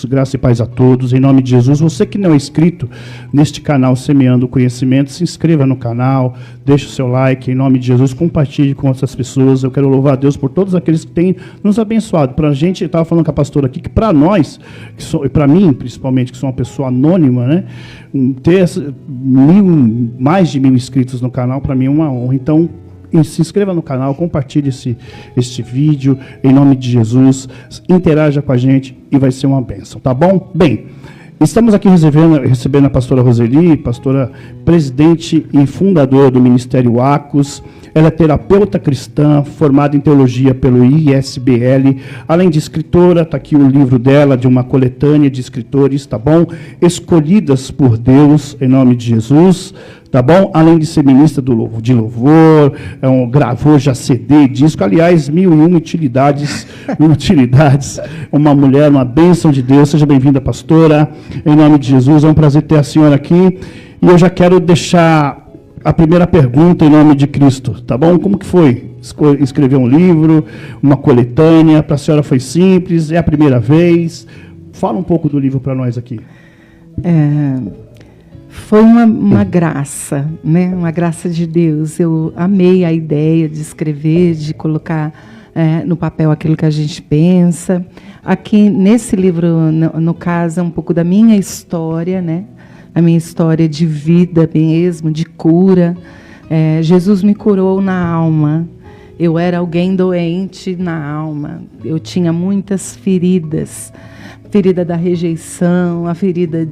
Graça e paz a todos, em nome de Jesus. Você que não é inscrito neste canal Semeando o Conhecimento, se inscreva no canal, deixe o seu like, em nome de Jesus, compartilhe com outras pessoas. Eu quero louvar a Deus por todos aqueles que têm nos abençoado. Para a gente, eu estava falando com a pastora aqui, que para nós, e para mim principalmente, que sou uma pessoa anônima, né, ter mais de 1000 inscritos no canal, para mim é uma honra. Então, se inscreva no canal, compartilhe este vídeo, em nome de Jesus, interaja com a gente e vai ser uma bênção, tá bom? Bem, estamos aqui recebendo a pastora Roseli, pastora presidente e fundadora do Ministério Acos. Ela é terapeuta cristã, formada em teologia pelo ISBL, além de escritora, está aqui o livro dela, de uma coletânea de escritores, tá bom? Escolhidas por Deus, em nome de Jesus, tá bom? Além de ser ministra de louvor, gravou já CD e disco, aliás, 1001 utilidades, uma mulher, uma bênção de Deus. Seja bem-vinda, pastora, em nome de Jesus, é um prazer ter a senhora aqui, e eu já quero deixar a primeira pergunta em nome de Cristo, tá bom? Como que foi escrever um livro, uma coletânea? Para a senhora foi simples? É a primeira vez? Fala um pouco do livro para nós aqui. Foi uma graça, né? Uma graça de Deus. Eu amei a ideia de escrever, de colocar no papel aquilo que a gente pensa. Aqui nesse livro, no caso, é um pouco da minha história, né? A minha história de vida mesmo, de cura. Jesus me curou na alma. Eu era alguém doente na alma. Eu tinha muitas feridas. Ferida da rejeição, a ferida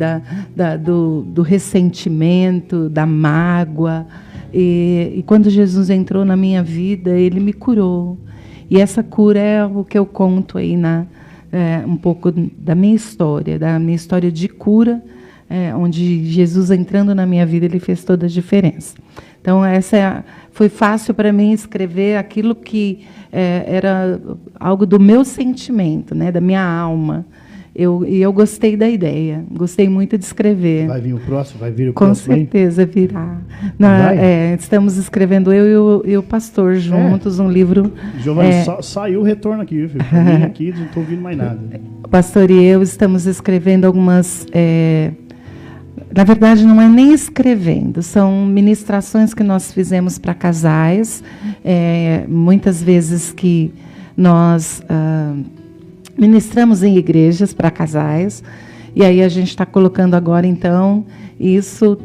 do ressentimento, da mágoa. E quando Jesus entrou na minha vida, Ele me curou. E essa cura é o que eu conto aí, um pouco da minha história de cura, onde Jesus entrando na minha vida, Ele fez toda a diferença. Então, foi fácil para mim escrever aquilo que era algo do meu sentimento, né, da minha alma. Eu gostei da ideia, gostei muito de escrever. Vai vir o próximo? Vai vir o Com próximo? Com certeza virá. Estamos escrevendo, eu e o pastor juntos, um livro. Giovanni, saiu o retorno aqui, viu, filho? Eu vim aqui, não estou ouvindo mais nada. O pastor e eu estamos escrevendo algumas... na verdade, não é nem escrevendo, são ministrações que nós fizemos para casais, muitas vezes que nós ministramos em igrejas para casais, e aí a gente está colocando agora, então, isso,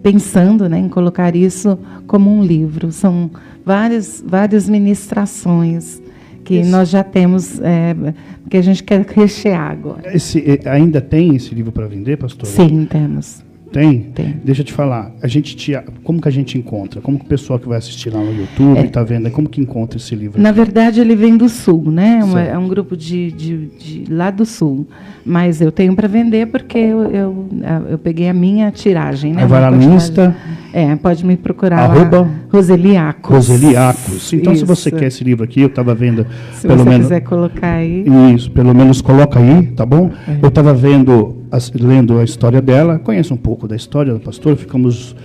pensando, né, em colocar isso como um livro. São várias ministrações que nós já temos, que a gente quer rechear agora. Ainda tem esse livro para vender, pastor? Sim, temos. Tem? Tem. Deixa eu te falar, como que a gente encontra? Como que o pessoal que vai assistir lá no YouTube está vendo, como que encontra esse livro? Na verdade, ele vem do Sul, né? É um grupo de lá do Sul. Mas eu tenho para vender porque eu peguei a minha tiragem, né? Aí vai lá no Insta. Pode me procurar @. lá. Roseli Acos. Roseli Acos. Então, se você quer esse livro aqui, eu estava vendo... Se você quiser colocar aí. Isso, pelo menos coloca aí, tá bom? Eu estava lendo a história dela, conheço um pouco da história da pastora, ficamos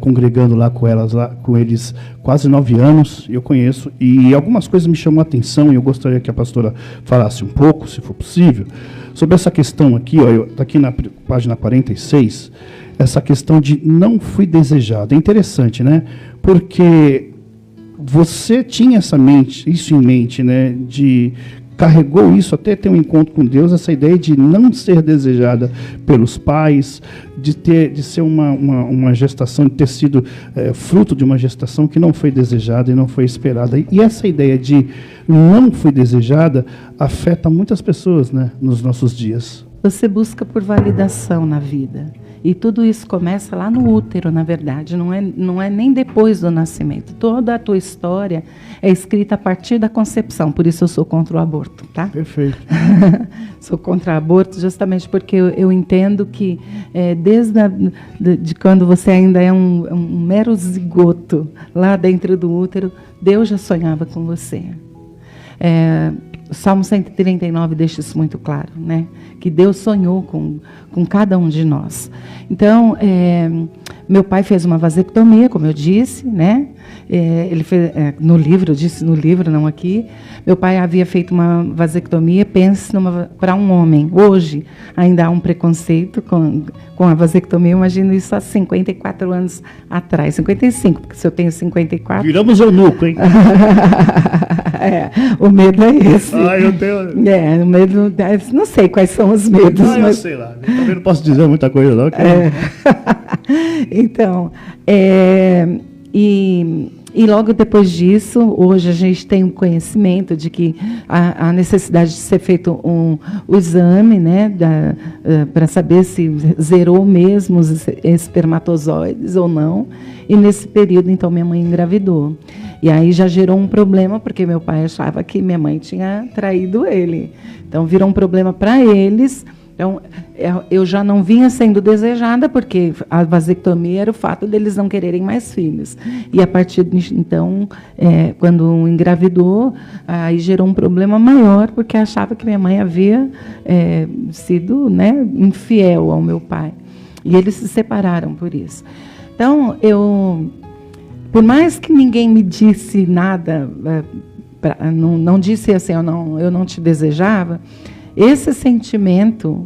congregando lá com eles quase 9 anos, eu conheço, e algumas coisas me chamam a atenção, e eu gostaria que a pastora falasse um pouco, se for possível, sobre essa questão aqui, está aqui na página 46, essa questão de não fui desejado. É interessante, né? Porque você tinha isso em mente, né? Carregou isso até ter um encontro com Deus, essa ideia de não ser desejada pelos pais, de ser uma gestação, de ter sido fruto de uma gestação que não foi desejada e não foi esperada. E essa ideia de não fui desejada afeta muitas pessoas, né, nos nossos dias. Você busca por validação na vida. E tudo isso começa lá no útero, na verdade, não é nem depois do nascimento. Toda a tua história é escrita a partir da concepção, por isso eu sou contra o aborto, tá? Perfeito. Sou contra o aborto justamente porque eu entendo que de quando você ainda é um mero zigoto lá dentro do útero, Deus já sonhava com você. o Salmo 139 deixa isso muito claro, né? Que Deus sonhou com cada um de nós. Então, meu pai fez uma vasectomia, como eu disse, né? Ele fez, no livro, eu disse no livro, não aqui. Meu pai havia feito uma vasectomia, pense para um homem. Hoje ainda há um preconceito com a vasectomia, eu imagino isso há 54 anos atrás, 55, porque se eu tenho 54... Viramos eunuco, hein? O medo é esse. Eu tenho... o medo... Não sei quais são os medos. Eu mas... sei lá. Eu também não posso dizer muita coisa, não. Então, e logo depois disso, hoje a gente tem um conhecimento de que a necessidade de ser feito o exame, né, para saber se zerou mesmo os espermatozoides ou não. E nesse período, então, minha mãe engravidou. E aí já gerou um problema, porque meu pai achava que minha mãe tinha traído ele. Então, virou um problema para eles. Então, eu já não vinha sendo desejada, porque a vasectomia era o fato deles não quererem mais filhos. E a partir de então, quando engravidou, aí gerou um problema maior, porque achava que minha mãe havia sido, né, infiel ao meu pai. E eles se separaram por isso. Então, por mais que ninguém me disse nada, não disse assim, eu não te desejava, esse sentimento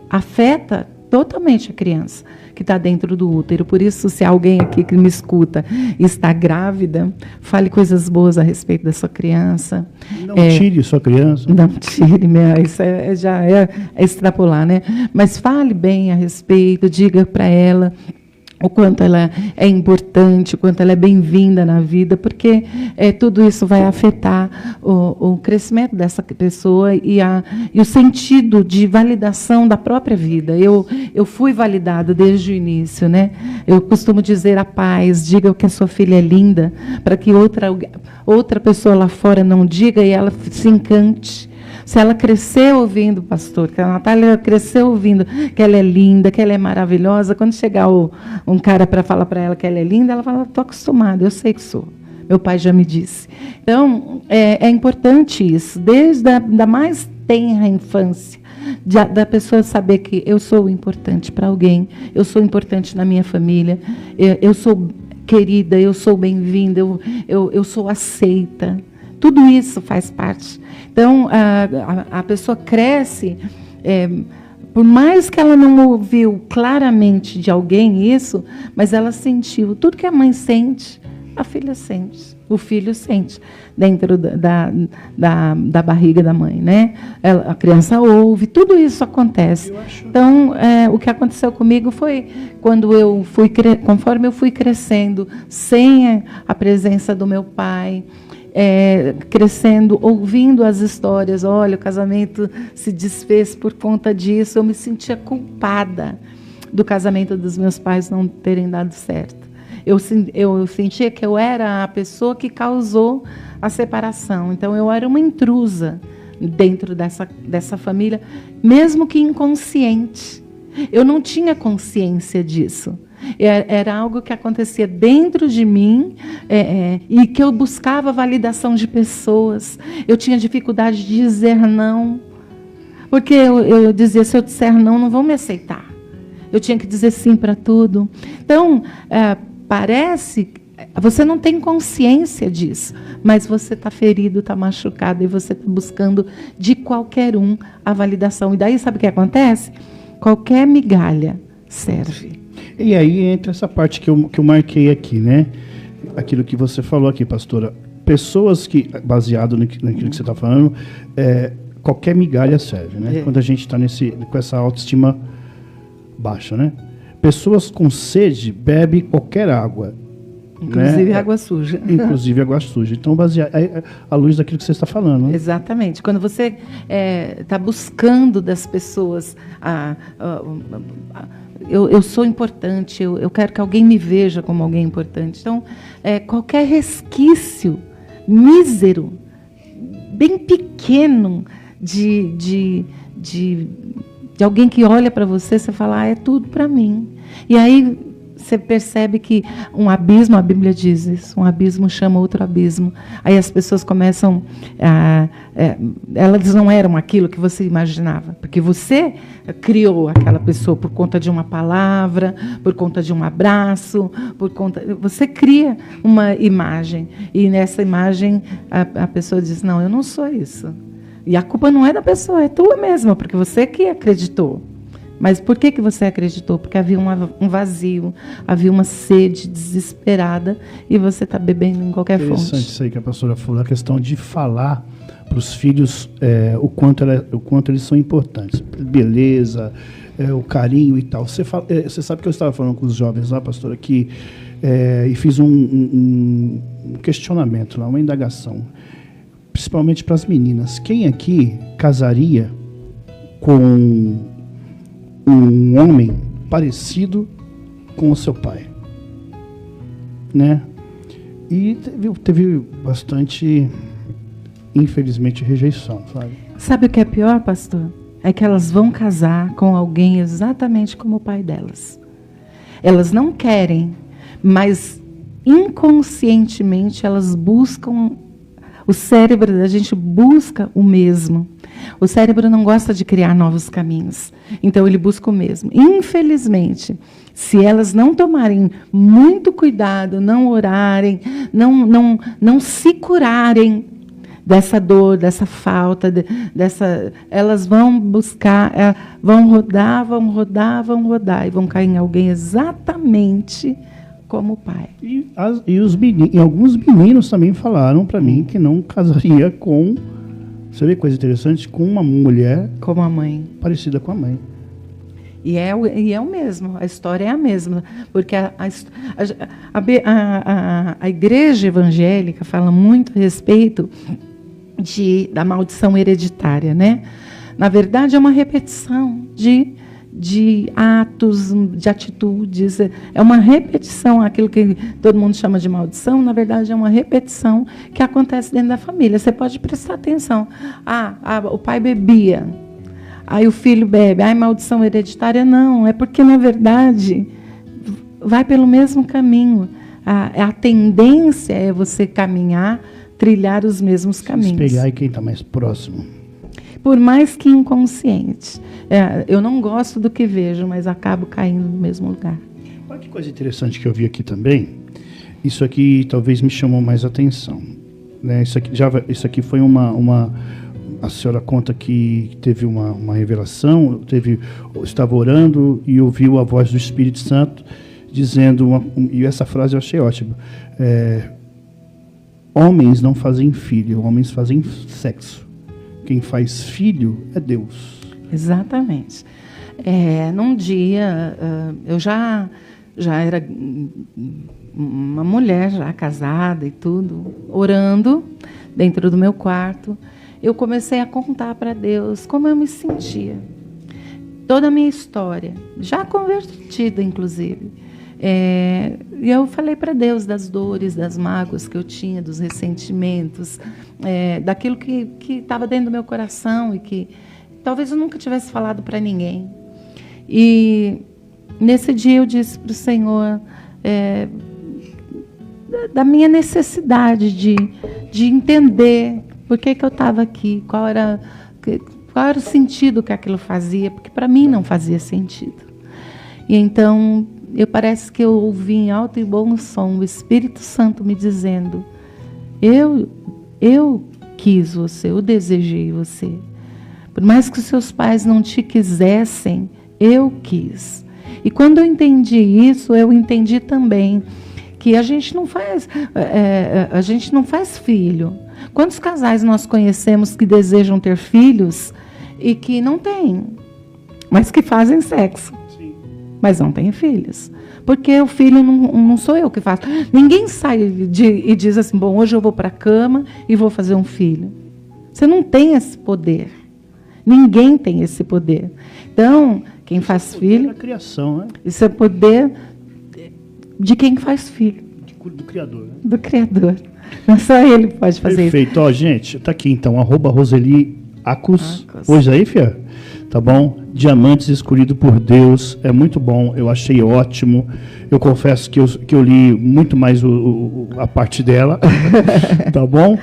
afeta totalmente a criança que está dentro do útero. Por isso, se alguém aqui que me escuta está grávida, fale coisas boas a respeito da sua criança. Não tire sua criança. Não tire, isso já é extrapolar, né? Mas fale bem a respeito, diga para ela o quanto ela é importante, o quanto ela é bem-vinda na vida, porque tudo isso vai afetar o crescimento dessa pessoa e o sentido de validação da própria vida. Eu fui validada desde o início, né? Eu costumo dizer a paz, diga que a sua filha é linda, para que outra pessoa lá fora não diga e ela se encante. Se ela cresceu ouvindo, pastor, que a Natália cresceu ouvindo que ela é linda, que ela é maravilhosa, quando chegar um cara para falar para ela que ela é linda, ela fala, estou acostumada, eu sei que sou. Meu pai já me disse. Então, é importante isso, desde a mais tenra infância, da pessoa saber que eu sou importante para alguém, eu sou importante na minha família, eu sou querida, eu sou bem-vinda, eu sou aceita. Tudo isso faz parte. Então, a pessoa cresce, por mais que ela não ouviu claramente de alguém isso, mas ela sentiu. Tudo que a mãe sente, a filha sente, o filho sente, dentro da barriga da mãe, né? A criança ouve, tudo isso acontece. Então, o que aconteceu comigo foi quando conforme eu fui crescendo, sem a presença do meu pai, crescendo, ouvindo as histórias, olha, o casamento se desfez por conta disso, eu me sentia culpada do casamento dos meus pais não terem dado certo. Eu sentia que eu era a pessoa que causou a separação, então eu era uma intrusa dentro dessa família, mesmo que inconsciente. Eu não tinha consciência disso. Era algo que acontecia dentro de mim e que eu buscava validação de pessoas. Eu tinha dificuldade de dizer não, porque eu dizia, se eu disser não vão me aceitar. Eu tinha que dizer sim para tudo. Então, parece que você não tem consciência disso, mas você está ferido, está machucado e você está buscando de qualquer a validação. E daí, sabe o que acontece? Qualquer migalha serve. E aí entra essa parte que eu marquei aqui, né? Aquilo que você falou aqui, pastora. Pessoas que, baseado naquilo que você está falando, qualquer migalha serve, né? Quando a gente está com essa autoestima baixa, né? Pessoas com sede bebem qualquer água. Inclusive né? água suja. Inclusive água suja. Então, baseado à luz daquilo que você está falando. Né? Exatamente. Quando você está buscando das pessoas... Eu sou importante, eu quero que alguém me veja como alguém importante. Então, qualquer resquício mísero, bem pequeno, de alguém que olha para você, você fala, é tudo para mim. E aí você percebe que um abismo, a Bíblia diz isso, um abismo chama outro abismo. Aí as pessoas começam elas não eram aquilo que você imaginava, porque você criou aquela pessoa por conta de uma palavra, por conta de um abraço, você cria uma imagem, e nessa imagem a pessoa diz, não, eu não sou isso. E a culpa não é da pessoa, é tua mesma, porque você que acreditou. Mas por que você acreditou? Porque havia um vazio, havia uma sede desesperada e você está bebendo em qualquer fonte. Interessante isso aí que a pastora falou, a questão de falar para os filhos o quanto eles são importantes. Beleza, o carinho e tal. Você sabe que eu estava falando com os jovens lá, pastora, aqui, e fiz um questionamento lá, uma indagação, principalmente para as meninas. Quem aqui casaria com um homem parecido com o seu pai, né? E teve bastante, infelizmente, rejeição, sabe? Sabe o que é pior, pastor? É que elas vão casar com alguém exatamente como o pai delas. Elas não querem, mas inconscientemente elas buscam, o cérebro da gente busca o mesmo. O cérebro não gosta de criar novos caminhos, então ele busca o mesmo. Infelizmente, se elas não tomarem muito cuidado, não orarem, não se curarem dessa dor, dessa falta, elas vão buscar, vão rodar, e vão cair em alguém exatamente como o pai. E alguns meninos também falaram para mim que não casaria com... Você vê coisa interessante? Com uma mulher... Como a mãe. Parecida com a mãe. E é o mesmo, a história é a mesma. Porque a igreja evangélica fala muito a respeito da maldição hereditária, né? Na verdade, é uma repetição de atos, de atitudes, é uma repetição, aquilo que todo mundo chama de maldição, na verdade é uma repetição que acontece dentro da família. Você pode prestar atenção. O pai bebia, aí o filho bebe, maldição hereditária, não, é porque na verdade vai pelo mesmo caminho. A tendência é você trilhar os mesmos caminhos. Espelhar em quem está mais próximo. Por mais que inconsciente. Eu não gosto do que vejo, mas acabo caindo no mesmo lugar. Olha que coisa interessante que eu vi aqui também. Isso aqui talvez me chamou mais atenção, né? Isso aqui foi a senhora conta que teve uma revelação, estava orando e ouviu a voz do Espírito Santo dizendo, e essa frase eu achei ótima, homens não fazem filho, homens fazem sexo. Quem faz filho é Deus. Exatamente. Num dia, eu já era uma mulher, já casada e tudo, orando dentro do meu quarto. Eu comecei a contar para Deus como eu me sentia. Toda a minha história, já convertida, inclusive. E eu falei para Deus das dores, das mágoas que eu tinha, dos ressentimentos, daquilo que estava dentro do meu coração e que talvez eu nunca tivesse falado para ninguém. E nesse dia eu disse para o Senhor da minha necessidade de entender por que eu estava aqui, qual era o sentido que aquilo fazia, porque para mim não fazia sentido. E então parece que eu ouvi em alto e bom som o Espírito Santo me dizendo: eu quis você, eu desejei você. Por mais que os seus pais não te quisessem, eu quis. E quando eu entendi isso, eu entendi também que a gente não faz filho. Quantos casais nós conhecemos que desejam ter filhos e que não têm, mas que fazem sexo? Mas não tem filhos. Porque o filho não sou eu que faço. Ninguém sai e diz assim, bom, hoje eu vou para a cama e vou fazer um filho. Você não tem esse poder. Ninguém tem esse poder. Então, quem faz filho... É a criação, né? Isso é poder de quem faz filho. Do Criador. Né? Do Criador. Não só ele pode fazer Perfeito. isso. Perfeito. Ó, gente, tá aqui então, @Roseli Acus. Hoje aí, Fia? tá bom? Diamantes escolhido por Deus, é muito bom, eu achei ótimo. Eu confesso que eu li muito mais a parte dela, tá bom?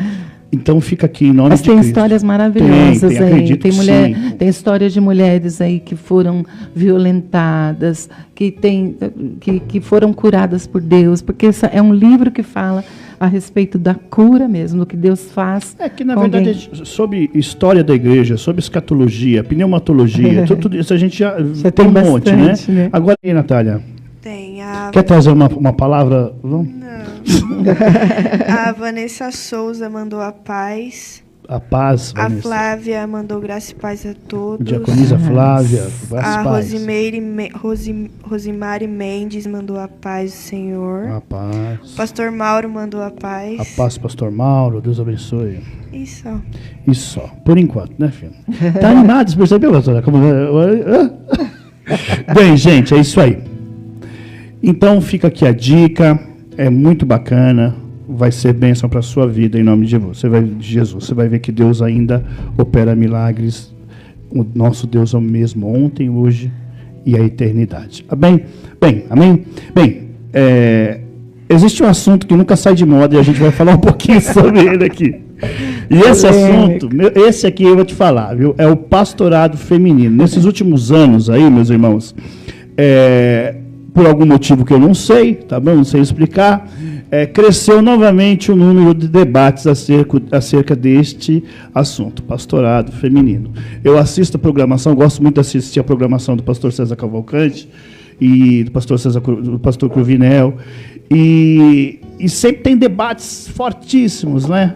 Então fica aqui em nome de Cristo. Mas tem histórias maravilhosas tem, aí. acredito Tem, que sim. tem história de mulheres aí que foram violentadas, que foram curadas por Deus, porque é um livro que fala a respeito da cura mesmo, do que Deus faz. É que, na verdade, sobre história da igreja, sobre escatologia, pneumatologia, tudo isso a gente já tem um monte, né? Agora aí, Natália. Tem a... Quer trazer uma palavra? Vamos? Não. A Vanessa Souza mandou a paz. A paz, A Vanessa. Flávia mandou graça e paz a todos. Diaconisa Flávia, A paz. Rosimari Mendes mandou a paz do Senhor. A paz. Pastor Mauro mandou a paz. A paz, Pastor Mauro, Deus abençoe. Isso. Isso só, por enquanto, né, filho? Tá animado, você percebeu, pastora? Bem, gente, é isso aí. Então fica aqui a dica, é muito bacana, vai ser bênção para a sua vida em nome de Jesus. Você vai ver que Deus ainda opera milagres. O nosso Deus é o mesmo ontem, hoje e a eternidade. Bem, amém? Bem, existe um assunto que nunca sai de moda e a gente vai falar um pouquinho sobre ele aqui. E esse assunto, esse aqui eu vou te falar, viu? É o pastorado feminino. Nesses últimos anos aí, meus irmãos, por algum motivo que eu não sei, tá bom? Não sei explicar, cresceu novamente o número de debates acerca deste assunto, pastorado feminino. Eu assisto a programação, gosto muito de assistir a programação do pastor César Cavalcante e do pastor Cruvinel, e sempre tem debates fortíssimos, né?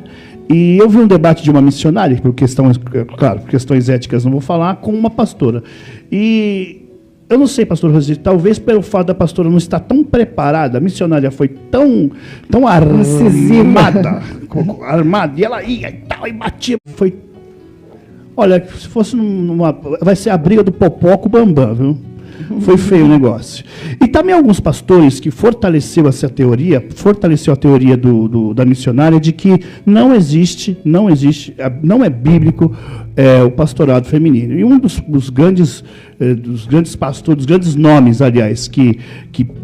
E eu vi um debate de uma missionária, por questões éticas não vou falar, com uma pastora. E eu não sei, pastor Rosito, talvez pelo fato da pastora não estar tão preparada, a missionária foi tão armada, e ela ia e tal, e batia. Olha, se fosse vai ser a briga do Popó com o Bambam, viu? Foi feio o negócio. E também alguns pastores que fortaleceu a teoria da missionária de que não é bíblico o pastorado feminino. E um dos grandes pastores, dos grandes nomes, aliás, que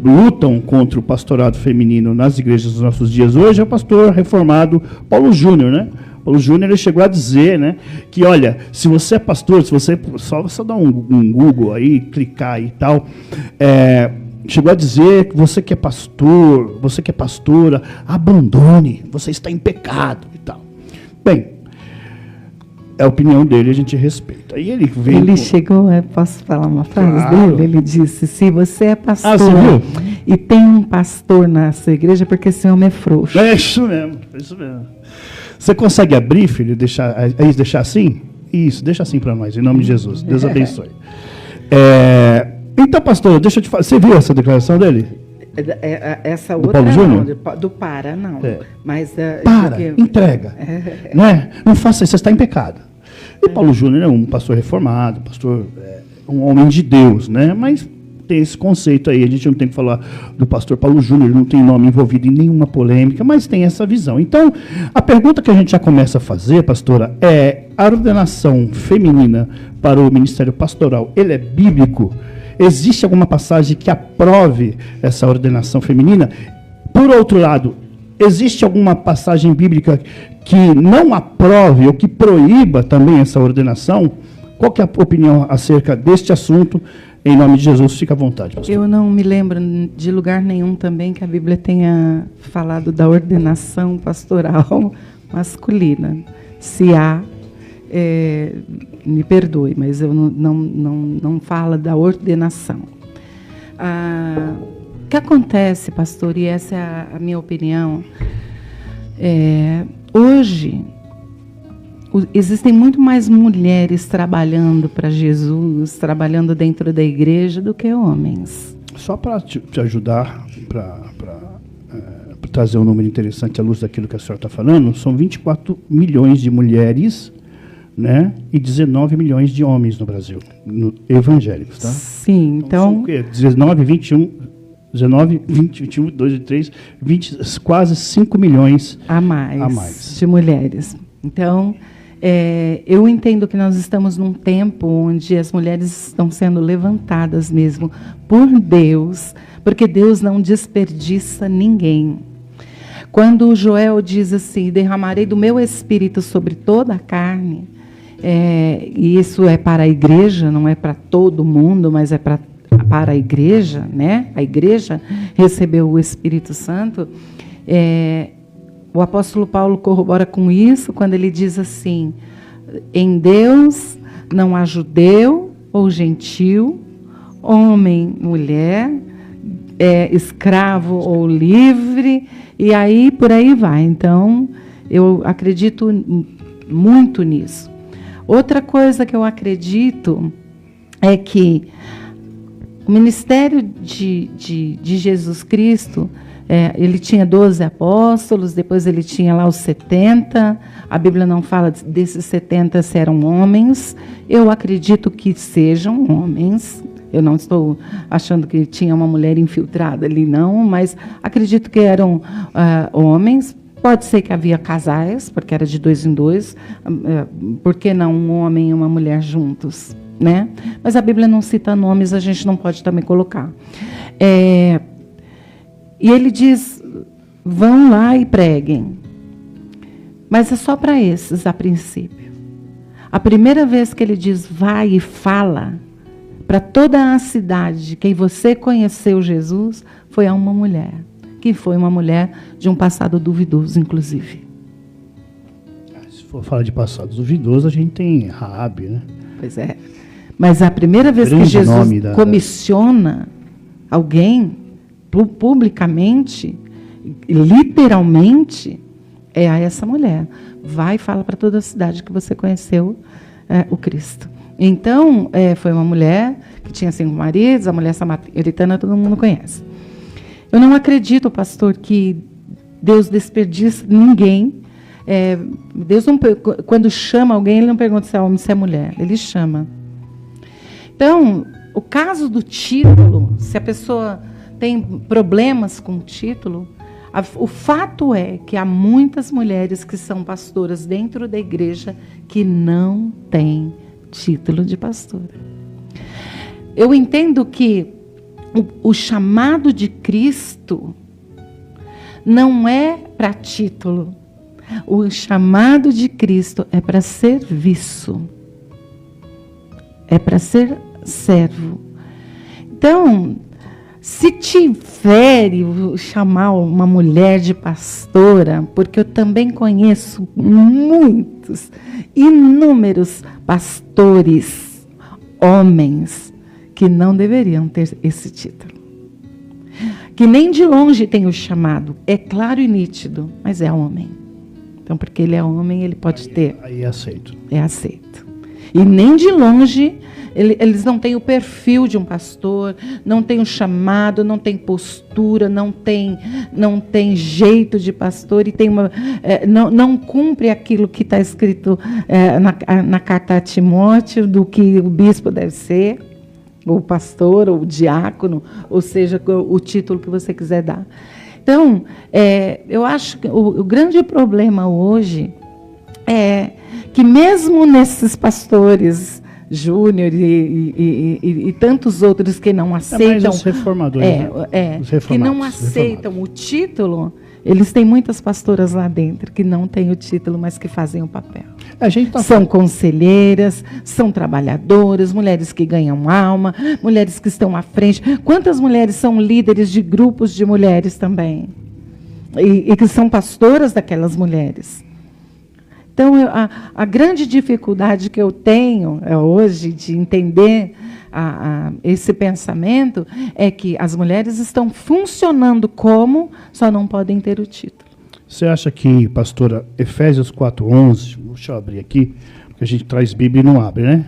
lutam contra o pastorado feminino nas igrejas dos nossos dias hoje é o pastor reformado Paulo Júnior, né? Paulo Júnior, ele chegou a dizer, né, que, olha, se você é pastor, se você só dar um Google aí, clicar aí e tal, chegou a dizer que você que é pastor, você que é pastora, abandone, você está em pecado e tal. Bem, é a opinião dele, a gente respeita. E ele chegou, posso falar uma frase dele? Ele disse, se você é pastor e tem um pastor na sua igreja, porque esse homem é frouxo. É isso mesmo. Você consegue abrir, filho, deixar assim? Isso, deixa assim para nós, em nome de Jesus. Deus abençoe. Então, pastor, deixa eu te falar. Você viu essa declaração dele? Essa do outra Paulo Júnior? do para, não. Mas, entrega. Né? Não faça isso, você está em pecado. E Paulo Júnior é um pastor reformado, um homem de Deus, né? Mas tem esse conceito aí, a gente não tem que falar do pastor Paulo Júnior, ele não tem nome envolvido em nenhuma polêmica, mas tem essa visão. Então, a pergunta que a gente já começa a fazer, pastora, a ordenação feminina para o ministério pastoral, ele é bíblico? Existe alguma passagem que aprove essa ordenação feminina? Por outro lado, existe alguma passagem bíblica que não aprove ou que proíba também essa ordenação? Qual que é a opinião acerca deste assunto? Em nome de Jesus, fica à vontade, pastor. Eu não me lembro de lugar nenhum também que a Bíblia tenha falado da ordenação pastoral masculina. Se há, me perdoe, mas eu não fala da ordenação. O que acontece, pastor, e essa é a minha opinião, hoje existem muito mais mulheres trabalhando para Jesus, trabalhando dentro da igreja, do que homens. Só para te ajudar, para trazer um número interessante à luz daquilo que a senhora está falando, são 24 milhões de mulheres, né, e 19 milhões de homens no Brasil, evangélicos, tá? Sim, então... São o quê? 19, 21, 2 e 3, 20, quase 5 milhões a mais de mulheres. Então, Eu entendo que nós estamos num tempo onde as mulheres estão sendo levantadas mesmo por Deus, porque Deus não desperdiça ninguém. Quando Joel diz assim, derramarei do meu espírito sobre toda a carne, e isso é para a igreja, não é para todo mundo, mas é para a igreja, né? A igreja recebeu o Espírito Santo. O apóstolo Paulo corrobora com isso quando ele diz assim: em Deus não há judeu ou gentil, homem, mulher, escravo ou livre, e aí por aí vai. Então, eu acredito muito nisso. Outra coisa que eu acredito é que o ministério de Jesus Cristo, ele tinha 12 apóstolos, depois ele tinha lá os 70. A Bíblia não fala desses 70 se eram homens. Eu acredito que sejam homens. Eu não estou achando que tinha uma mulher infiltrada ali, não, mas acredito que eram homens. Pode ser que havia casais, porque era de 2 em 2. Por que não um homem e uma mulher juntos? Né? Mas a Bíblia não cita nomes, a gente não pode também colocar. E ele diz, vão lá e preguem. Mas é só para esses, a princípio. A primeira vez que ele diz, vai e fala para toda a cidade, quem você conheceu Jesus, foi a uma mulher. Que foi uma mulher de um passado duvidoso, inclusive. Se for falar de passado duvidoso, a gente tem Raabe, né? Pois é. Mas a primeira vez que Jesus comissiona alguém publicamente, literalmente, é a essa mulher. Vai e fala para toda a cidade que você conheceu o Cristo. Então, foi uma mulher que tinha 5 maridos, a mulher samaritana todo mundo conhece. Eu não acredito, pastor, que Deus desperdiça ninguém. Deus não, quando chama alguém, ele não pergunta se é homem ou se é mulher. Ele chama. Então, o caso do título, se a pessoa tem problemas com o título, o fato é que há muitas mulheres que são pastoras dentro da igreja que não têm título de pastora. Eu entendo que o chamado de Cristo não é para título. O chamado de Cristo é para serviço. É para ser servo. Então, se tiver chamar uma mulher de pastora, porque eu também conheço inúmeros pastores, homens, que não deveriam ter esse título. Que nem de longe tem o chamado. É claro e nítido, mas é homem. Então, porque ele é homem, ele pode ter. Aí é aceito. É aceito. E nem de longe, eles não têm o perfil de um pastor, não têm o chamado, não têm postura, não tem jeito de pastor, e tem não cumpre aquilo que está escrito na carta a Timóteo, do que o bispo deve ser, ou pastor, ou diácono, ou seja, o título que você quiser dar. Então, eu acho que o grande problema hoje é que mesmo nesses pastores júnior e tantos outros que não aceitam, os reformadores, que não aceitam o título, eles têm muitas pastoras lá dentro que não têm o título, mas que fazem o papel. São conselheiras, são trabalhadoras, mulheres que ganham alma, mulheres que estão à frente. Quantas mulheres são líderes de grupos de mulheres também? E que são pastoras daquelas mulheres. Então, a grande dificuldade que eu tenho hoje de entender esse pensamento é que as mulheres estão funcionando como, só não podem ter o título. Você acha que, pastora, Efésios 4:11, deixa eu abrir aqui, porque a gente traz Bíblia e não abre, né?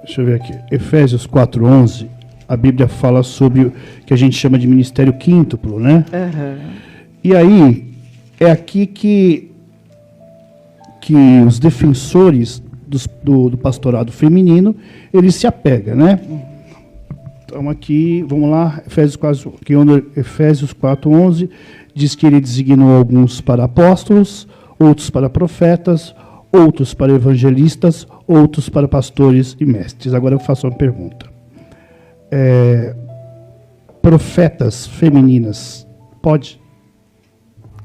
Deixa eu ver aqui. Efésios 4:11, a Bíblia fala sobre o que a gente chama de ministério quíntuplo, né? Uhum. E aí, é aqui que os defensores do pastorado feminino, eles se apegam, né? Então aqui, vamos lá, Efésios 4:11, diz que ele designou alguns para apóstolos, outros para profetas, outros para evangelistas, outros para pastores e mestres. Agora eu faço uma pergunta. Profetas femininas, pode?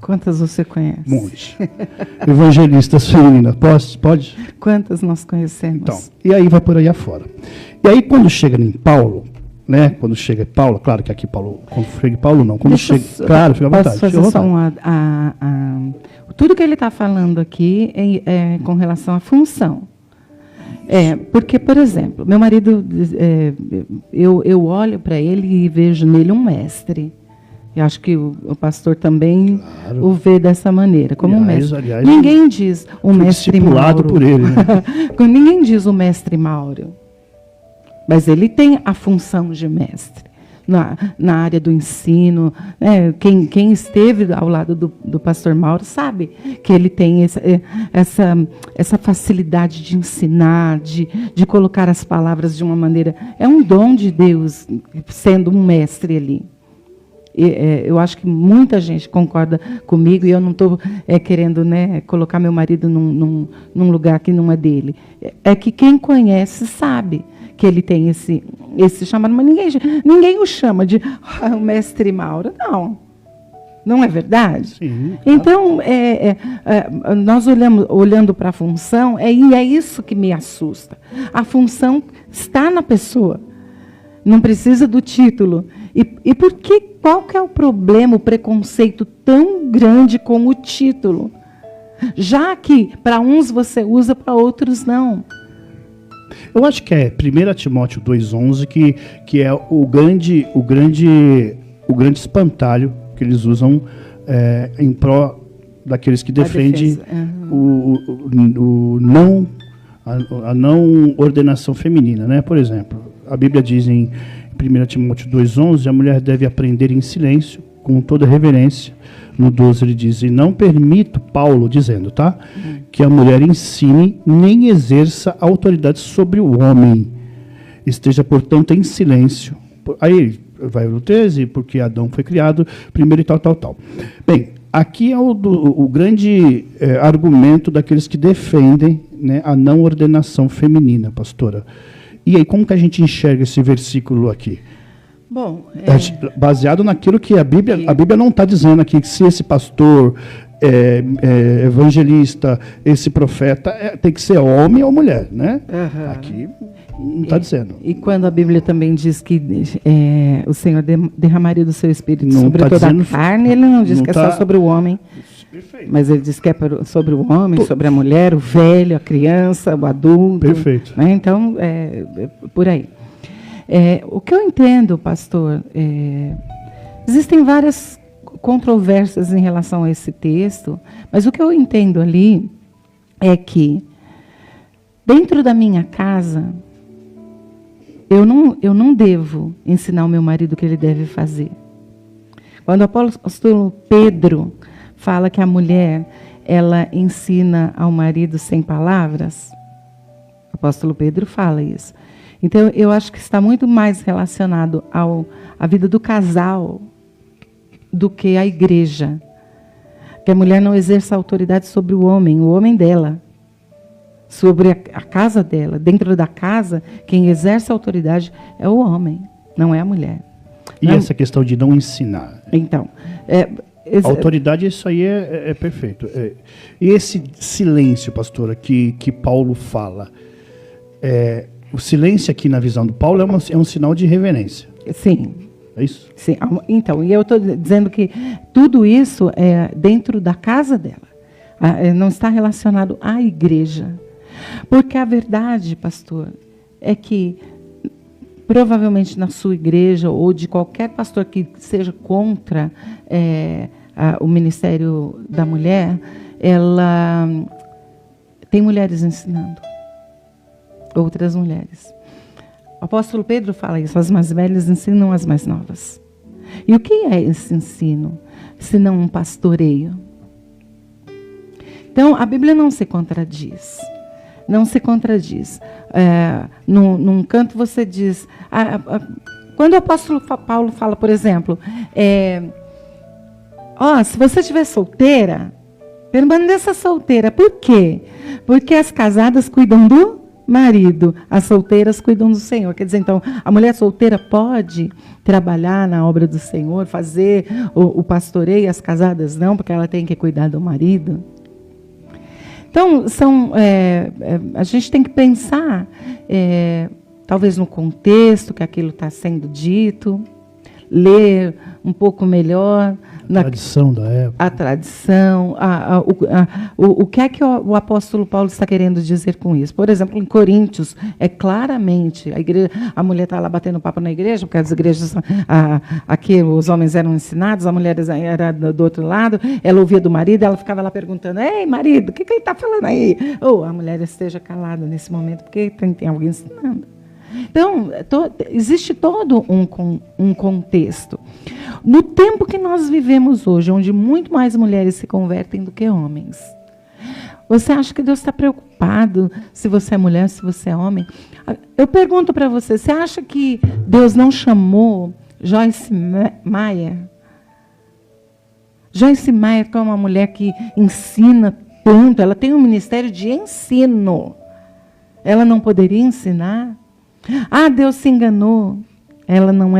Quantas você conhece? Um monte. Evangelistas femininas, pode? Quantas nós conhecemos? Então, e aí vai por aí afora. E aí quando chega em Paulo, né? Quando chega Paulo, claro que aqui Paulo, quando chega Paulo não, quando chega, claro, fica à vontade. Posso fazer só tudo que ele está falando aqui é com relação à função. Porque, por exemplo, meu marido, eu olho para ele e vejo nele um mestre. Eu acho que o pastor também o vê dessa maneira, como um mestre. Aliás, ninguém diz o mestre Mauro. Por ele, né? Ninguém diz o mestre Mauro. Mas ele tem a função de mestre na área do ensino. Né? Quem esteve ao lado do pastor Mauro sabe que ele tem essa facilidade de ensinar, de colocar as palavras de uma maneira... É um dom de Deus sendo um mestre ali. Eu acho que muita gente concorda comigo e eu não estou querendo, né, colocar meu marido num lugar que não é dele. É que quem conhece sabe que ele tem esse chamado, mas ninguém o chama de o mestre Mauro. Não é verdade? Sim, claro. Então, nós olhando para a função, e é isso que me assusta. A função está na pessoa. Não precisa do título. E por que? Qual que é o problema, o preconceito tão grande com o título? Já que para uns você usa, para outros não. Eu acho que é 1 Timóteo 2,11 que é o grande espantalho que eles usam em pró daqueles que defendem a não ordenação feminina, né? Por exemplo, a Bíblia diz em 1 Timóteo 2,11, a mulher deve aprender em silêncio, com toda reverência. No 12 ele diz, e não permito, Paulo dizendo, tá? Que a mulher ensine nem exerça autoridade sobre o homem. Esteja, portanto, em silêncio. Aí vai o 13, porque Adão foi criado primeiro e tal. Bem, aqui é o grande argumento daqueles que defendem, né, a não ordenação feminina, pastora. E aí, como que a gente enxerga esse versículo aqui? Bom, baseado naquilo que a Bíblia não está dizendo aqui, que se esse pastor, evangelista, esse profeta, tem que ser homem ou mulher, né? Uhum. Aqui não está dizendo. E quando a Bíblia também diz que o Senhor derramaria do seu Espírito não sobre tá toda a carne, ele não diz que é só sobre o homem. Perfeito. Mas ele diz que é sobre o homem, sobre a mulher, o velho, a criança, o adulto. Perfeito. Né? Então, por aí. O que eu entendo, pastor, existem várias controvérsias em relação a esse texto, mas o que eu entendo ali é que, dentro da minha casa, eu não devo ensinar o meu marido o que ele deve fazer. Quando o apóstolo Pedro fala que a mulher, ela ensina ao marido sem palavras, o apóstolo Pedro fala isso. Então, eu acho que está muito mais relacionado à vida do casal do que à igreja. Que a mulher não exerça autoridade sobre o homem dela, sobre a casa dela. Dentro da casa, quem exerce a autoridade é o homem, não é a mulher. E não, essa questão de não ensinar? Então, a autoridade, isso aí é perfeito. E esse silêncio, pastora, que Paulo fala, o silêncio aqui na visão do Paulo é um sinal de reverência. Sim. É isso? Sim. Então, e eu estou dizendo que tudo isso é dentro da casa dela. Não está relacionado à igreja. Porque a verdade, pastor, é que provavelmente na sua igreja ou de qualquer pastor que seja contra o ministério da mulher, ela tem mulheres ensinando. Outras mulheres. O apóstolo Pedro fala isso, as mais velhas ensinam as mais novas. E o que é esse ensino, se não um pastoreio? Então, a Bíblia não se contradiz. Não se contradiz. Num canto você diz... quando o apóstolo Paulo fala, por exemplo, se você estiver solteira, Permaneça solteira. Por quê? Porque as casadas cuidam do marido, as solteiras cuidam do Senhor. Quer dizer, então, a mulher solteira pode trabalhar na obra do Senhor, fazer o pastoreio, as casadas não, porque ela tem que cuidar do marido. Então, a gente tem que pensar, talvez no contexto que aquilo está sendo dito, ler um pouco melhor. A tradição da época. A tradição, o que é que o apóstolo Paulo está querendo dizer com isso? Por exemplo, em Coríntios, claramente, a mulher está lá batendo papo na igreja, porque as igrejas, aqui os homens eram ensinados, a mulher era do outro lado, ela ouvia do marido, ela ficava lá perguntando, ei, marido, o que ele está falando aí? Ou a mulher esteja calada nesse momento, porque tem alguém ensinando. Então, existe todo um contexto. No tempo que nós vivemos hoje, onde muito mais mulheres se convertem do que homens, você acha que Deus está preocupado se você é mulher, se você é homem? Eu pergunto para você, você acha que Deus não chamou Joyce Meyer? Joyce Meyer é uma mulher que ensina tanto, ela tem um ministério de ensino. Ela não poderia ensinar? Deus se enganou. Ela não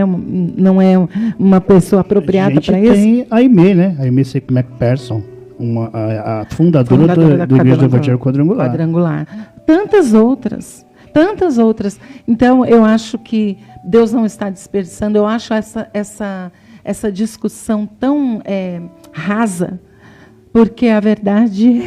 é uma pessoa apropriada para isso? Tem a Aimee, né? A Aimee McPherson, a fundadora da Igreja do Evangelho Quadrangular. Tantas outras. Então, eu acho que Deus não está dispersando. Eu acho essa discussão tão rasa, porque a verdade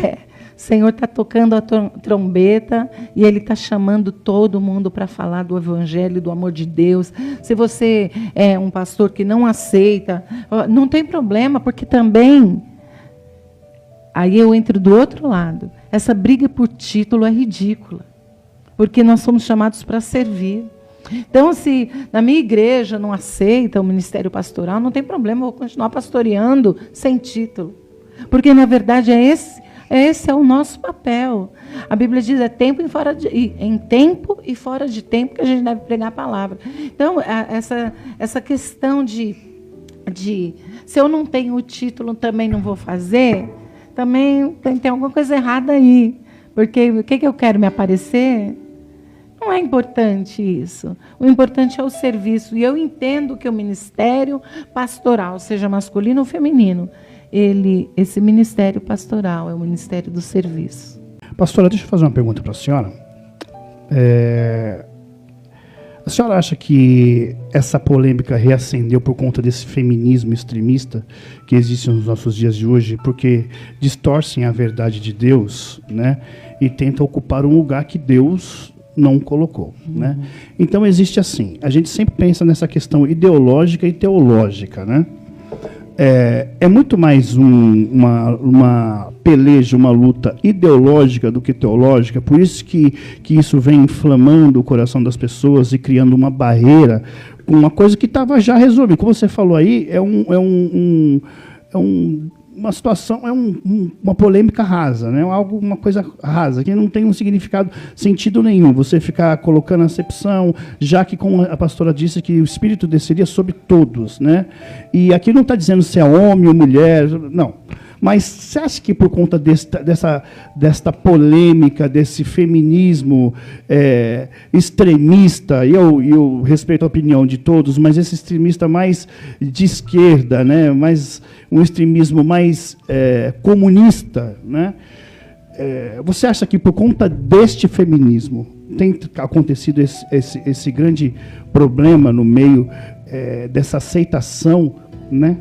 o Senhor está tocando a trombeta e Ele está chamando todo mundo para falar do Evangelho, do amor de Deus. Se você é um pastor que não aceita, não tem problema, porque também, aí eu entro do outro lado, essa briga por título é ridícula, porque nós somos chamados para servir. Então, se na minha igreja não aceita o ministério pastoral, não tem problema, eu vou continuar pastoreando sem título, porque na verdade esse é o nosso papel. A Bíblia diz, em tempo e fora de tempo que a gente deve pregar a palavra. Então, essa questão de se eu não tenho o título, também não vou fazer, também tem alguma coisa errada aí. Porque o que eu quero me aparecer? Não é importante isso. O importante é o serviço. E eu entendo que o ministério pastoral, seja masculino ou feminino, esse ministério pastoral é o ministério do serviço. Pastora, deixa eu fazer uma pergunta para a senhora. A senhora acha que essa polêmica reacendeu por conta desse feminismo extremista que existe nos nossos dias de hoje, porque distorcem a verdade de Deus, né, e tentam ocupar um lugar que Deus não colocou, né? Então existe assim, a gente sempre pensa nessa questão ideológica e teológica, né? É muito mais uma peleja, uma luta ideológica do que teológica, por isso que isso vem inflamando o coração das pessoas e criando uma barreira, uma coisa que estava já resolvida. Como você falou aí, uma situação, uma polêmica rasa, né? Uma coisa rasa, que não tem um significado, sentido nenhum. Você ficar colocando acepção, já que, como a pastora disse, que o Espírito desceria sobre todos, né? E aqui não está dizendo se é homem ou mulher, não. Mas você acha que por conta desta polêmica, desse feminismo extremista, e eu respeito a opinião de todos, mas esse extremista mais de esquerda, né, um extremismo mais comunista, né, você acha que por conta deste feminismo tem acontecido esse grande problema no meio dessa aceitação, né?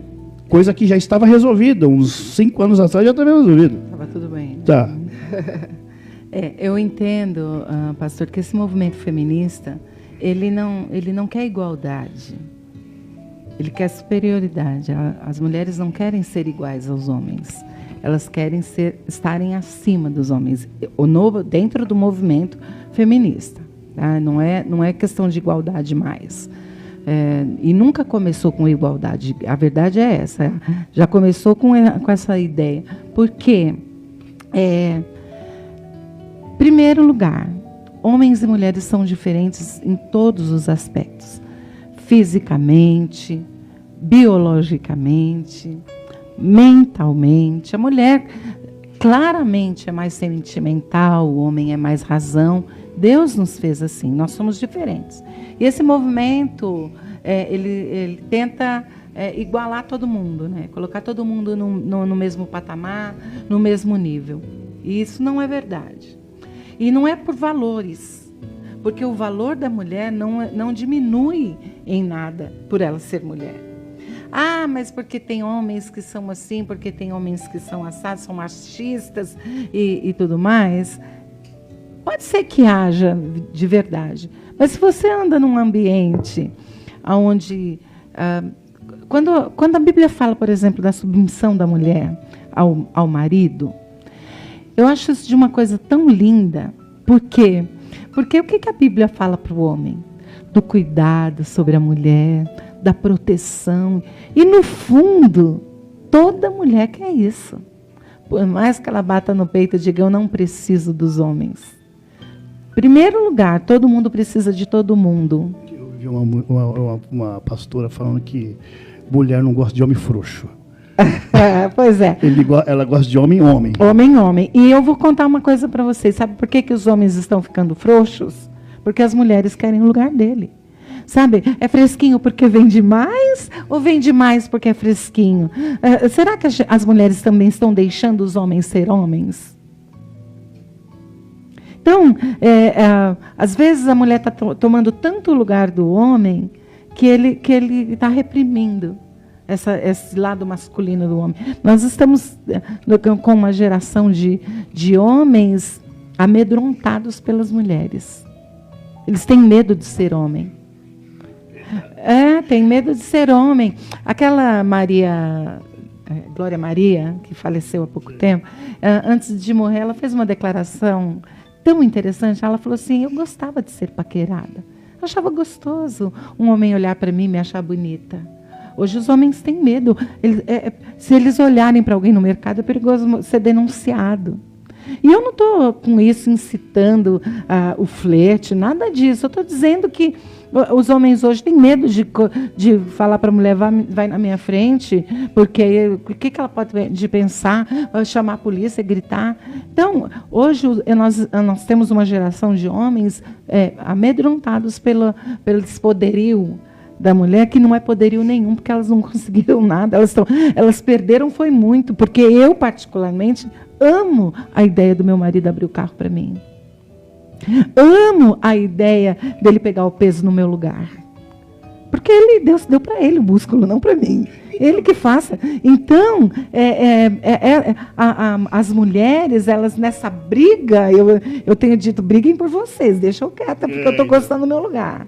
Coisa que já estava resolvida, uns 5 anos atrás já estava resolvido. Estava tudo bem. Tá. Eu entendo, pastor, que esse movimento feminista, ele não quer igualdade. Ele quer superioridade. As mulheres não querem ser iguais aos homens. Elas querem estarem acima dos homens, dentro do movimento feminista. Tá? Não é questão de igualdade mais. E nunca começou com igualdade. A verdade é essa. Já começou com essa ideia. Porque, primeiro lugar, homens e mulheres são diferentes em todos os aspectos. Fisicamente, biologicamente, mentalmente. A mulher, claramente é mais sentimental, o homem é mais razão. Deus nos fez assim, nós somos diferentes. E esse movimento, ele tenta igualar todo mundo, né? Colocar todo mundo no mesmo patamar, no mesmo nível. E isso não é verdade. E não é por valores, porque o valor da mulher não diminui em nada por ela ser mulher. Ah, mas porque tem homens que são assim, porque tem homens que são assados, são machistas e tudo mais. Pode ser que haja de verdade. Mas se você anda num ambiente onde... Quando a Bíblia fala, por exemplo, da submissão da mulher ao marido, eu acho isso de uma coisa tão linda. Por quê? Porque o que a Bíblia fala para o homem? Do cuidado sobre a mulher, da proteção. E, no fundo, toda mulher quer isso. Por mais que ela bata no peito e diga, eu não preciso dos homens. Primeiro lugar, todo mundo precisa de todo mundo. Eu vi uma pastora falando que mulher não gosta de homem frouxo. Pois é. Ela gosta de homem. Homem. E eu vou contar uma coisa para vocês. Sabe por que os homens estão ficando frouxos? Porque as mulheres querem o lugar dele. Sabe? É fresquinho porque vende mais ou vende mais porque é fresquinho? Será que as mulheres também estão deixando os homens ser homens? Então, às vezes a mulher está tomando tanto lugar do homem que ele está reprimindo esse lado masculino do homem. Nós estamos com uma geração de homens amedrontados pelas mulheres. Eles têm medo de ser homem. Tem medo de ser homem. Aquela Glória Maria, que faleceu há pouco tempo, antes de morrer, ela fez uma declaração tão interessante. Ela falou assim, eu gostava de ser paquerada. Eu achava gostoso um homem olhar para mim e me achar bonita. Hoje os homens têm medo. Se eles olharem para alguém no mercado, é perigoso ser denunciado. E eu não estou com isso incitando o flerte, nada disso. Eu estou dizendo que os homens hoje têm medo de falar para a mulher, vai na minha frente, porque o que ela pode pensar? Chamar a polícia, gritar. Então, hoje nós temos uma geração de homens amedrontados pelo poderio da mulher, que não é poderio nenhum, porque elas não conseguiram nada, elas perderam foi muito, porque eu, particularmente, amo a ideia do meu marido abrir o carro para mim. Amo a ideia dele pegar o peso no meu lugar. Porque Deus deu para ele o músculo, não para mim. Ele que faça. Então, as mulheres, elas nessa briga, eu tenho dito, briguem por vocês, deixa eu quieta, porque eu estou gostando do meu lugar.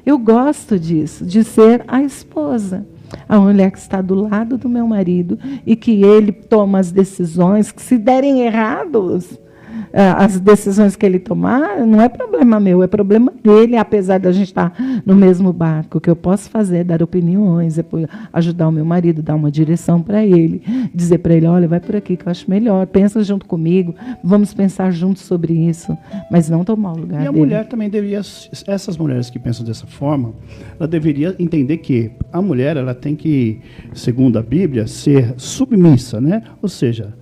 Eu gosto disso, de ser a esposa. A mulher que está do lado do meu marido e que ele toma as decisões, que se derem errados, as decisões que ele tomar, não é problema meu, é problema dele, apesar da gente estar no mesmo barco. O que eu posso fazer é dar opiniões, ajudar o meu marido, dar uma direção para ele, dizer para ele, olha, vai por aqui que eu acho melhor, pensa junto comigo, vamos pensar juntos sobre isso, mas não tomar o lugar dele. E a mulher também deveria, essas mulheres que pensam dessa forma, ela deveria entender que a mulher, ela tem que, segundo a Bíblia, ser submissa, né? Ou seja,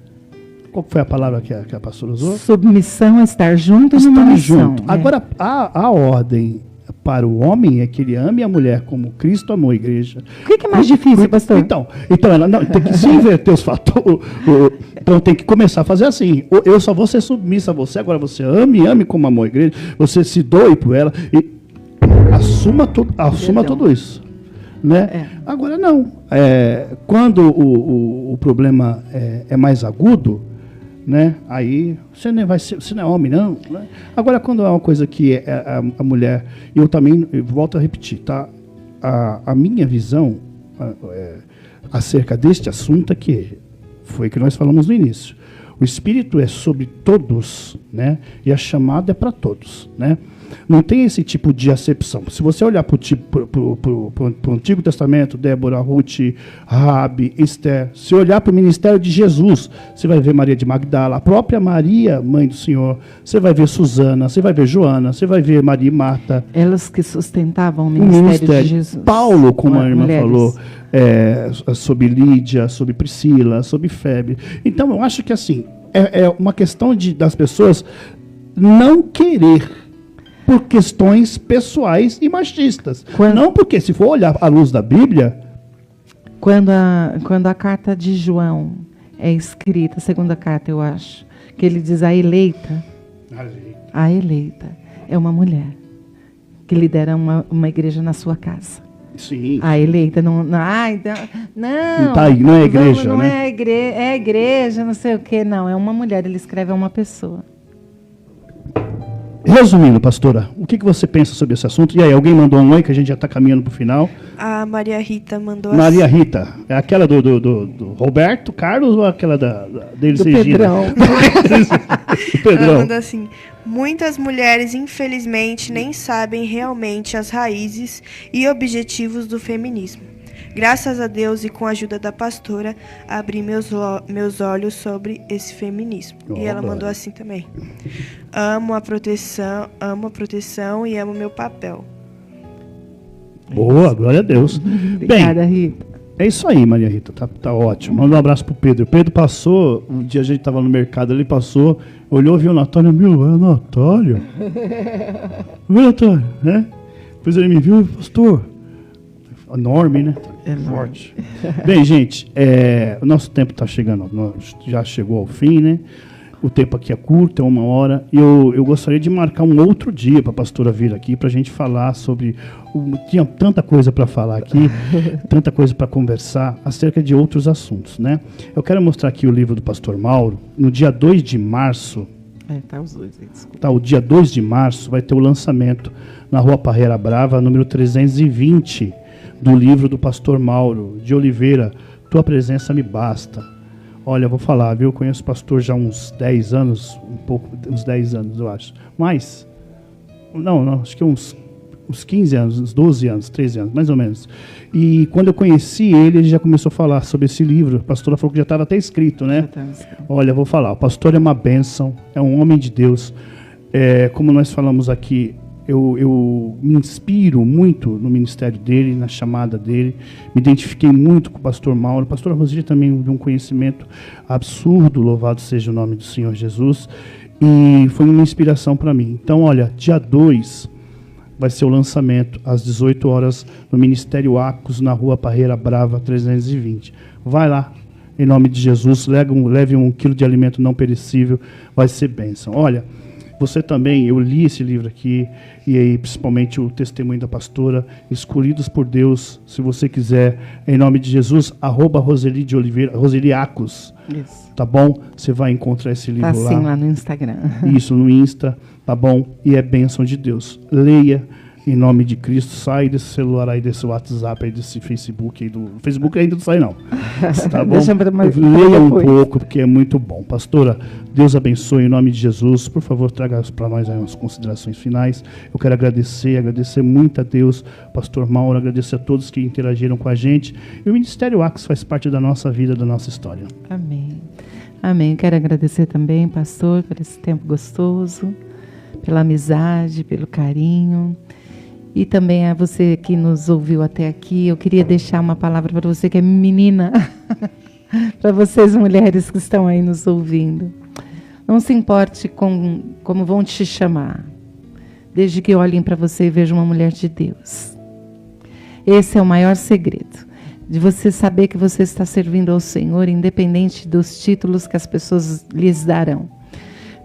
qual foi a palavra que a pastora usou? Submissão é estar junto numa missão. Agora, a ordem para o homem é que ele ame a mulher como Cristo amou a igreja. O que é mais difícil, pastor? Então ela não, tem que se inverter os fatores. Então tem que começar a fazer assim. Eu só vou ser submissa a você, agora você ame como amou a igreja, você se doe por ela e assuma tudo isso. Né? Agora não. Quando o problema é mais agudo, né? Aí você não é homem, não. Né? Agora, quando é uma coisa que a mulher... Eu também volto a repetir, tá? A minha visão acerca deste assunto é que foi que nós falamos no início. O Espírito é sobre todos, né? E a chamada é para todos, né? Não tem esse tipo de acepção. Se você olhar para o Antigo Testamento, Débora, Ruth, Raabe, Esther, se olhar para o ministério de Jesus, você vai ver Maria de Magdala, a própria Maria, mãe do Senhor, você vai ver Susana, você vai ver Joana, você vai ver Maria e Marta. Elas que sustentavam o ministério de Jesus. Paulo, como a irmã falou, sobre Lídia, sobre Priscila, sobre Febe. Então, eu acho que assim, é uma questão das pessoas não querer por questões pessoais e machistas. Não porque, se for olhar à luz da Bíblia... Quando a carta de João é escrita, a segunda carta, eu acho, que ele diz a eleita é uma mulher que lidera uma igreja na sua casa. Sim. A eleita não tá aí, não é igreja, não né? É igreja, não sei o quê, não. É uma mulher, ele escreve a uma pessoa. Resumindo, pastora, o que você pensa sobre esse assunto? E aí, alguém mandou um oi, que a gente já está caminhando para o final. A Maria Rita mandou Maria Rita, é aquela do Roberto Carlos ou aquela deles? Do Pedrão. Do Pedrão. Ela mandou assim: muitas mulheres, infelizmente, nem sabem realmente as raízes e objetivos do feminismo. Graças a Deus e com a ajuda da pastora, abri meus olhos sobre esse feminismo. E ela mandou assim também: amo a proteção e amo meu papel. Boa, glória a Deus. Obrigada, Rita. É isso aí, Maria Rita, tá ótimo. Manda um abraço pro Pedro. O Pedro passou, um dia a gente estava no mercado, ele passou, olhou, viu a Natália, é a Natália? Viu, Natália? Né? Depois ele me viu, pastor, enorme, né? Forte. Bem, gente, o nosso tempo está chegando, já chegou ao fim, né? O tempo aqui é curto, é 1 hora. E eu gostaria de marcar um outro dia para a pastora vir aqui, para a gente falar sobre... Tinha tanta coisa para falar aqui, tanta coisa para conversar acerca de outros assuntos, né? Eu quero mostrar aqui o livro do pastor Mauro. No dia 2 de março... Tá os dois aí, desculpa. Tá, o dia 2 de março vai ter o lançamento na Rua Parreira Brava, número 320, do livro do pastor Mauro de Oliveira, Tua Presença Me Basta. Olha, eu vou falar, viu? Eu conheço o pastor já há uns 10 anos, uns 10 anos, eu acho. Mais? Não, acho que uns 15 anos, uns 12 anos, 13 anos, mais ou menos. E quando eu conheci ele já começou a falar sobre esse livro. A pastora falou que já estava até escrito, né? Olha, eu vou falar, o pastor é uma bênção, é um homem de Deus. Como nós falamos aqui, eu me inspiro muito no ministério dele, na chamada dele. Me identifiquei muito com o pastor Mauro. A pastora Rosília também de um conhecimento absurdo, louvado seja o nome do Senhor Jesus. E foi uma inspiração para mim. Então, olha, dia 2 vai ser o lançamento, às 18 horas, no Ministério Acos, na Rua Parreira Brava, 320. Vai lá, em nome de Jesus, leve 1 quilo de alimento não perecível, vai ser bênção. Olha, você também, eu li esse livro aqui, e aí principalmente o testemunho da pastora, Escolhidos por Deus, se você quiser, em nome de Jesus, @Roseli de Oliveira, Roseli Acos. Isso. Tá bom? Você vai encontrar esse livro lá. Tá sim, lá no Instagram. Isso, no Insta, tá bom? E é bênção de Deus. Leia, em nome de Cristo, sai desse celular aí, desse WhatsApp aí, desse Facebook aí, do Facebook ainda não sai não, tá bom? Leia um pouco, porque é muito bom. Pastora, Deus abençoe em nome de Jesus. Por favor, traga para nós aí umas considerações finais. Eu quero agradecer muito a Deus, pastor Mauro, agradecer a todos que interagiram com a gente. E o Ministério Acos faz parte da nossa vida, da nossa história. Amém. Amém. Quero agradecer também, pastor, por esse tempo gostoso, pela amizade, pelo carinho. E também a você que nos ouviu até aqui, eu queria deixar uma palavra para você que é menina, para vocês mulheres que estão aí nos ouvindo. Não se importe com como vão te chamar, desde que olhem para você e vejam uma mulher de Deus. Esse é o maior segredo, de você saber que você está servindo ao Senhor, independente dos títulos que as pessoas lhes darão.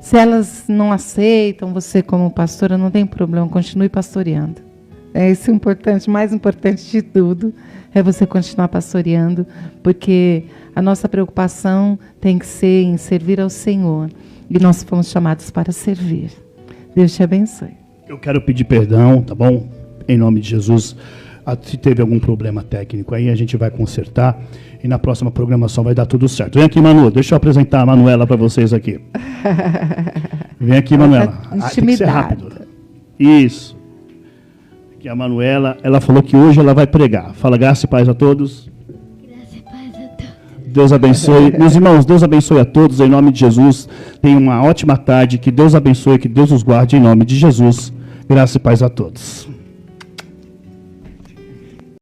Se elas não aceitam você como pastora, não tem problema, continue pastoreando. É isso importante, mais importante de tudo, é você continuar pastoreando, porque a nossa preocupação tem que ser em servir ao Senhor, e nós fomos chamados para servir. Deus te abençoe. Eu quero pedir perdão, tá bom? Em nome de Jesus, se teve algum problema técnico aí, a gente vai consertar, e na próxima programação vai dar tudo certo. Vem aqui, Manu, deixa eu apresentar a Manuela para vocês aqui. Vem aqui, Manuela. Tem que ser rápido. Isso. Que a Manuela, ela falou que hoje ela vai pregar. Fala, graça e paz a todos. Graça e paz a todos. Deus abençoe. Meus irmãos, Deus abençoe a todos, em nome de Jesus. Tenham uma ótima tarde, que Deus abençoe, que Deus os guarde, em nome de Jesus. Graça e paz a todos.